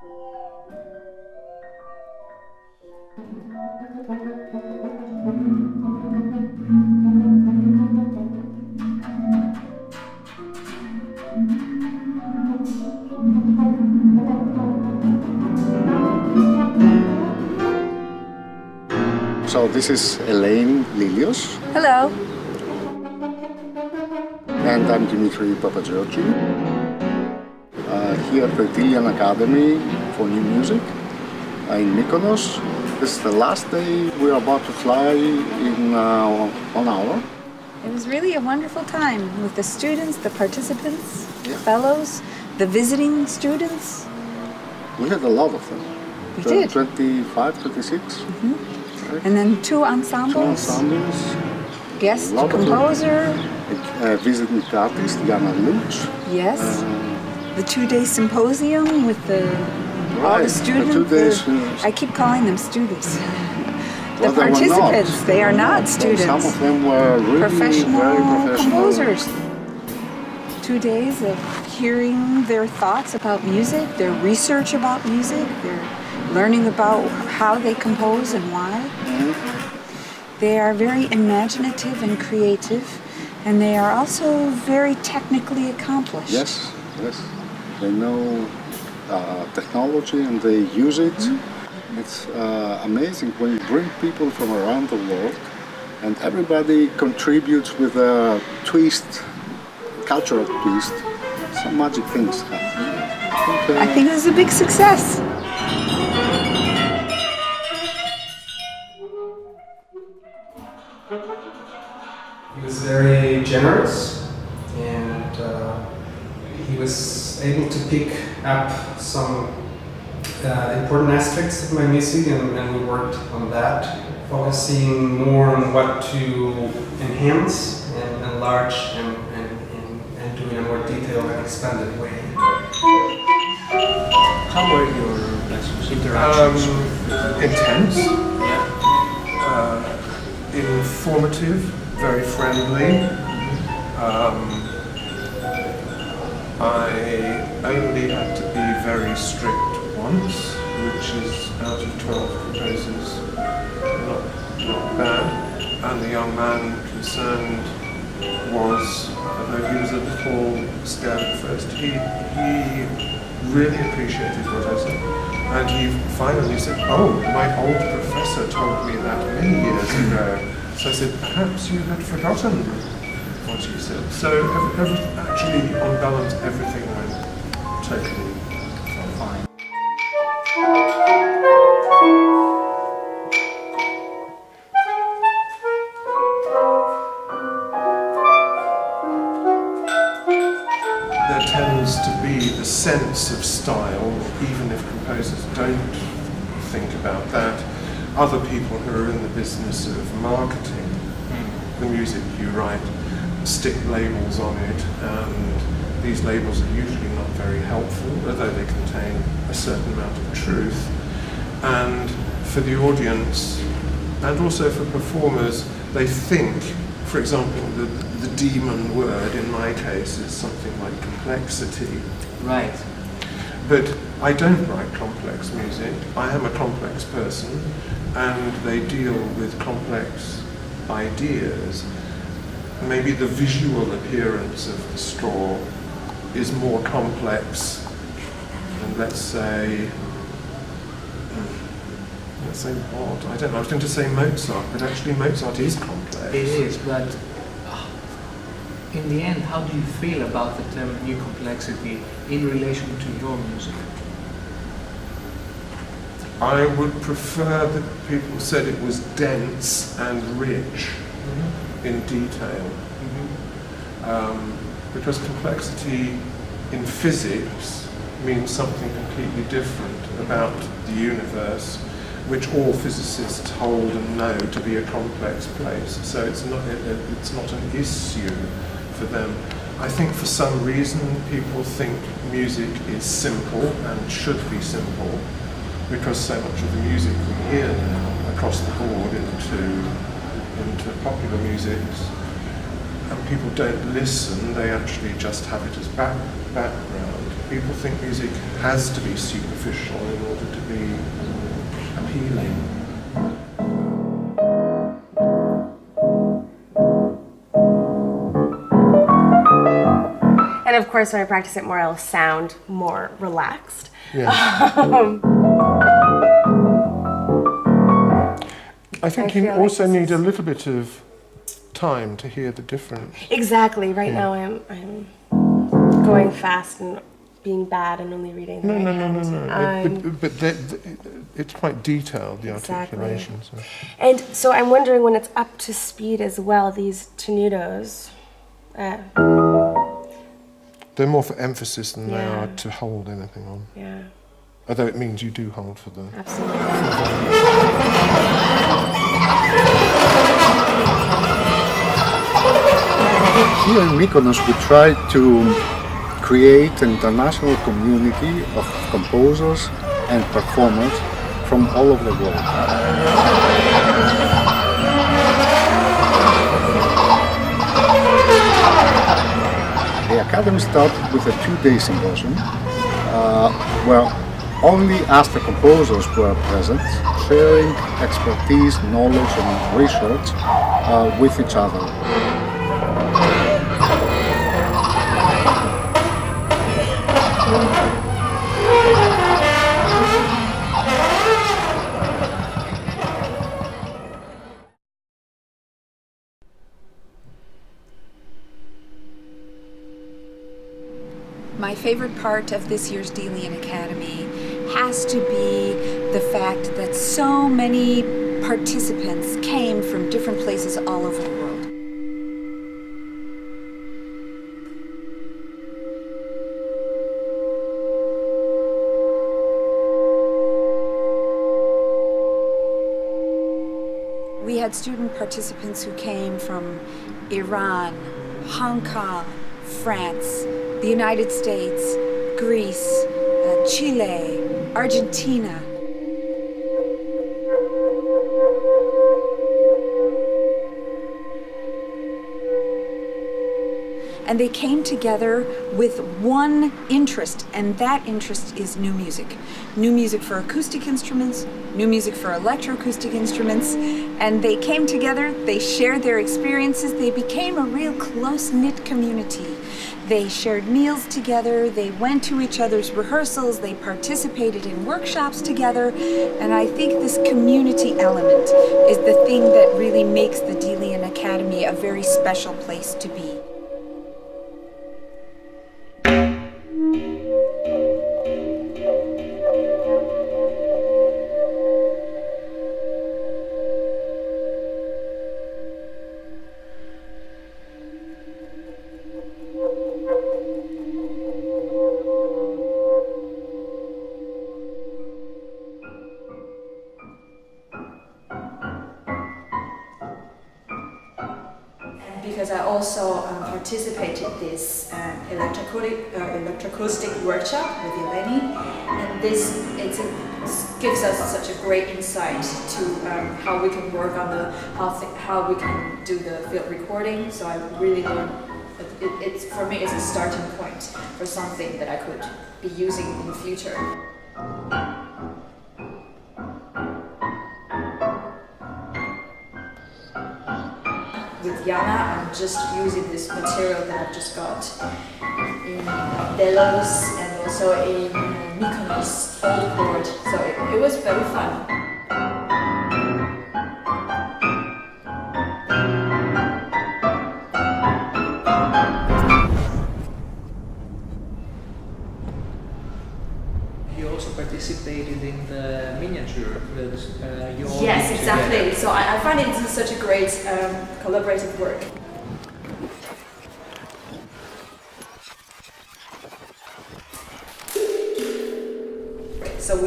So this is Elaine Lilios. Hello. And I'm Dimitri Papageorgiou. Here at the Delian Academy for New Music in Mykonos. This is the last day. We're about to fly in 1 hour. It was really a wonderful time with the students, the participants, Yeah. the fellows, the visiting students. We had a lot of them. We did. 25, 26. Right? And then two Two ensembles, ensembles. guest A lot of them. composer, Visiting artist Jana Luch. yes. The 2-day symposium with all Right, the students. the 2 days. I keep calling them students. The Well, they were participants, not. they are not students. Some of them were really Professional very professional composers. 2 days of hearing their thoughts about music, their research about music, their learning about how they compose and why. Mhm. They are very imaginative and creative, and they are also very technically accomplished. Yes, yes. They know technology and they use it. It's amazing when you bring people from around the world and everybody contributes with a twist, cultural twist. Some magic things happen. I think it was a big success. He was very generous, and he was able to pick up some important aspects of my music, and we worked on that, focusing more on what to enhance and enlarge and do in a more detailed and expanded way. How were your interactions? Intense, Yeah. informative, very friendly. I only had to be very strict once, which is out of 12 composers, not bad. And the young man concerned was, although he was a little scared at first, he really appreciated what I said. And he finally said, "Oh, my old professor told me that many years ago." So I said, "Perhaps you had forgotten what you said." So actually, on balance, everything went totally fine. There tends to be the sense of style, even if composers don't think about that. Other people who are in the business of marketing the music you write stick labels on it, and these labels are usually not very helpful, although they contain a certain amount of truth. And for the audience, and also for performers, they think, for example, the demon word in my case is something like complexity. Right. But I don't write complex music. I am a complex person, and they deal with complex ideas. Maybe the visual appearance of the straw is more complex than, let's say what? I don't know. I was going to say Mozart, but actually Mozart is complex. It is, but in the end, how do you feel about the term new complexity in relation to your music? I would prefer that people said it was dense and rich in detail. Because complexity in physics means something completely different about the universe, which all physicists hold and know to be a complex place. So it's not an issue for them. I think for some reason people think music is simple and should be simple, because so much of the music we hear now across the board into popular music, and people don't listen, they actually just have it as background. People think music has to be superficial in order to be appealing. And of course, when I practice it more, I'll sound more relaxed. Yeah. I think you feel also like this need a is- little bit of time to hear the difference. Exactly. Right now, I'm going fast and being bad and only reading the No, right no, no, no, hand. no. But it's quite detailed, the Exactly. articulations. And so I'm wondering when it's up to speed as well, these tenutos. They're more for emphasis than they Yeah. are to hold anything on. Yeah, Although it means you do hold for them. absolutely. Here in Mykonos, we try to create an international community of composers and performers from all over the world. The Academy started with a 2-day symposium where only us, the composers, were present, sharing expertise, knowledge and research with each other. My favorite part of this year's Delian Academy has to be the fact that so many participants came from different places all over the world. We had student participants who came from Iran, Hong Kong, France, the United States, Greece, Chile, Argentina. And they came together with one interest, and that interest is new music. New music for acoustic instruments, new music for electroacoustic instruments, and they came together, they shared their experiences, they became a real close-knit community. They shared meals together, they went to each other's rehearsals, they participated in workshops together, and I think this community element is the thing that really makes the Delian Academy a very special place to be. Because I also participated this electroacoustic workshop with Eleni, and this gives us such a great insight to how we can work on how we can do the field recording. So I really learned it's for me it's a starting point for something that I could be using in the future. With Jana, I'm just using this material that I've just got in Delos and also in Mykonos old chord, so it was very fun. You also participated in the miniature that you all Yes, did exactly. together. So I find it such a great collaborative work. So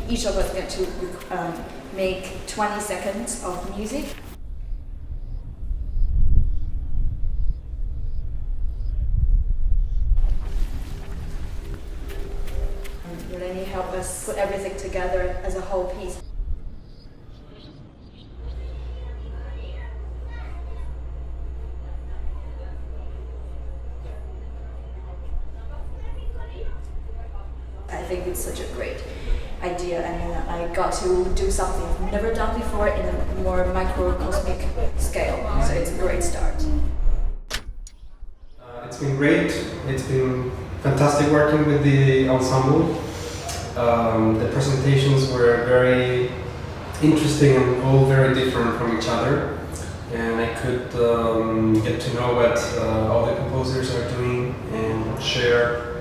each of us get to make 20 seconds of music. And then you help us put everything together as a whole piece. I think it's such a great idea, and I got to do something I've never done before in a more microcosmic scale. So it's a great start. It's been great. It's been fantastic working with the ensemble. The presentations were very interesting and all very different from each other. And I could get to know what all the composers are doing and share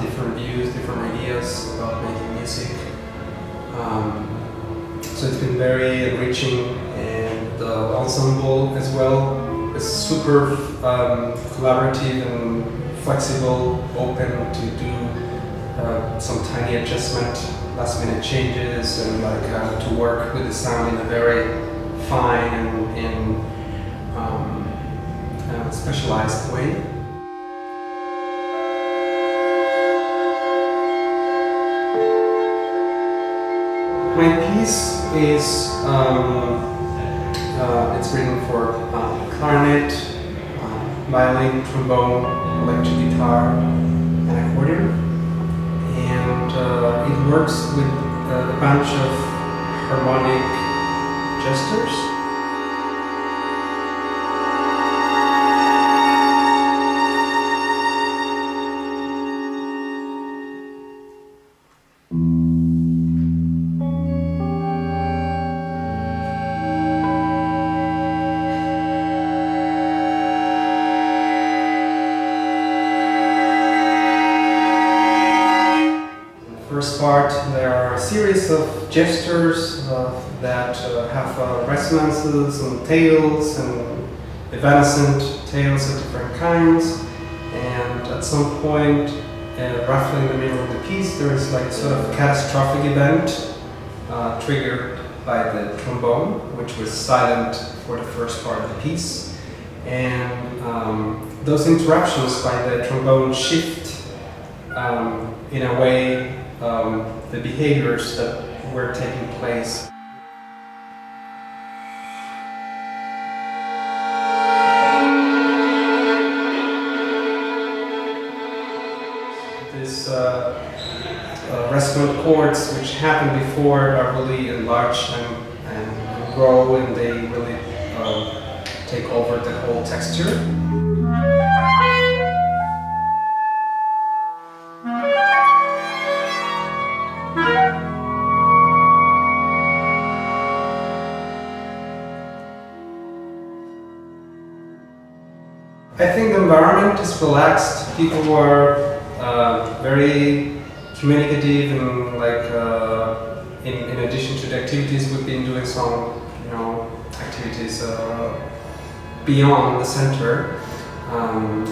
different views, different ideas about making music. So it's been very enriching, and the ensemble as well is super collaborative and flexible, open to do some tiny adjustment, last minute changes, and to work with the sound in a very fine and specialized way. My piece is it's written for clarinet, violin, trombone, electric guitar, and accordion, and it works with a bunch of harmonic gestures. First part, there are a series of gestures that have resonances and tails and evanescent tails of different kinds, and at some point, roughly in the middle of the piece, there is like sort of catastrophic event triggered by the trombone, which was silent for the first part of the piece, and those interruptions by the trombone shift in a way the behaviors that were taking place. These resonant chords, which happened before, are really enlarged and grow, and they really take over the whole texture. I think the environment is relaxed. People are very communicative, and in addition to the activities, we've been doing some, activities beyond the center,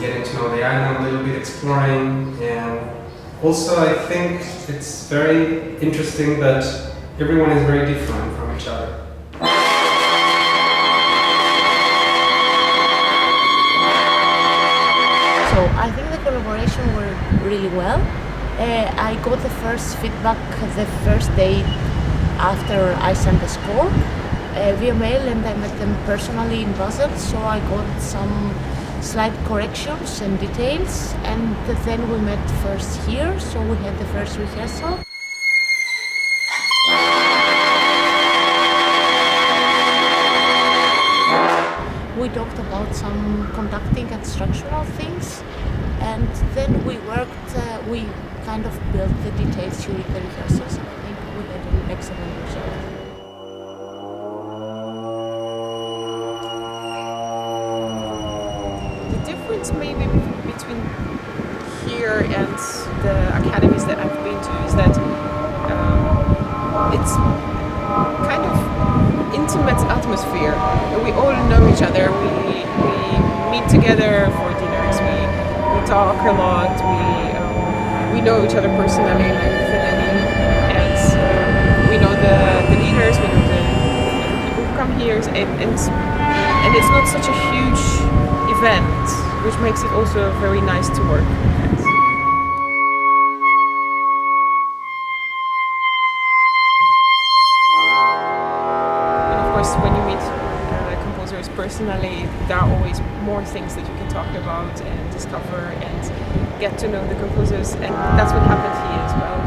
getting to know the island a little bit, exploring, and also I think it's very interesting that everyone is very different from each other. So I think the collaboration went really well. I got the first feedback the first day after I sent the score via mail, and I met them personally in Basel, so I got some slight corrections and details, and then we met first here, so we had the first rehearsal. We talked about some conducting and structural things, and then we worked, we kind of built the details during the rehearsals, and I think we had an excellent result. The difference maybe between here and the academies that I've been to is that it's kind of intimate atmosphere. We all know each other. We meet together for dinners. We talk a lot. We know each other personally, like Federico, and we know the leaders. We know the people who come here, and it's not such a huge event, which makes it also very nice to work at. When you meet composers personally, there are always more things that you can talk about and discover and get to know the composers, and that's what happened here as well.